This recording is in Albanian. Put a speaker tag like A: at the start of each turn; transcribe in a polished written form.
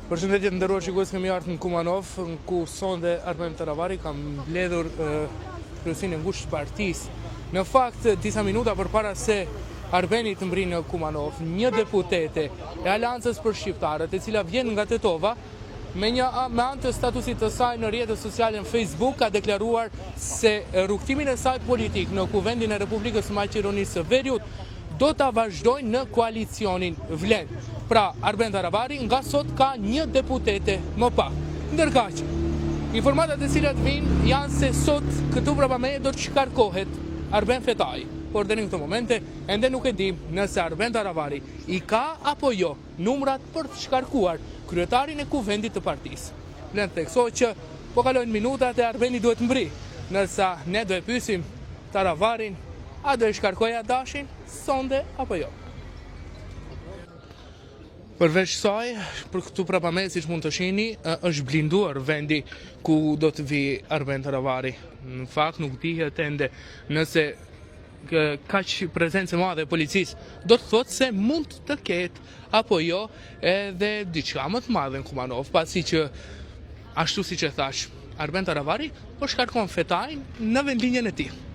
A: Përshëndetje të nderuar shikues, kemi ardhur në Kumanov, ku sonde Arben Taravari kam mbledhur kryesinë e ngushtë të partisë. Në fakt, disa minuta përpara se Arbeni të mbrinë në Kumanov, një deputete e Aleancës për Shqiptarët, e cila vjen nga Tetova, me anë të statusit të saj në rrjetet sociale në Facebook, ka deklaruar se rrugtimin e saj politik në Kuvendin e Republikës së Maqedonisë së Veriut do ta vazhdojnë në koalicionin Vlen. Pra, Arben Taravari nga sot ka një deputete më pak. Ndërkaq, informatat e cilat vinë janë se sot këtu brapa me do të shkarkohet Arben Fetaj. Por deri në këtë momente ende nuk e dim nëse Arben Taravari i ka apo jo numrat për të shkarkuar kryetarin e kuvendit të partisë. Vlen të theksoj që po kalojnë minutat e Arbeni duhet mbri, ndërsa ne do e pyesim Taravarin a do e shkarkoja dashin sonde apo jo. Përveç saj, për këtu prapame, siç mund të shihni, është blinduar vendi ku do të vi Arben Taravari. Në fakt nuk dihet ende nëse kaq prezencë e madhe e policisë do të thotë se mund të ketë apo jo edhe diçka më të madhe në Kumanov, pasi që ashtu siç e thash, Arben Taravari po shkarkon Fetajin në vendlinjen e tij.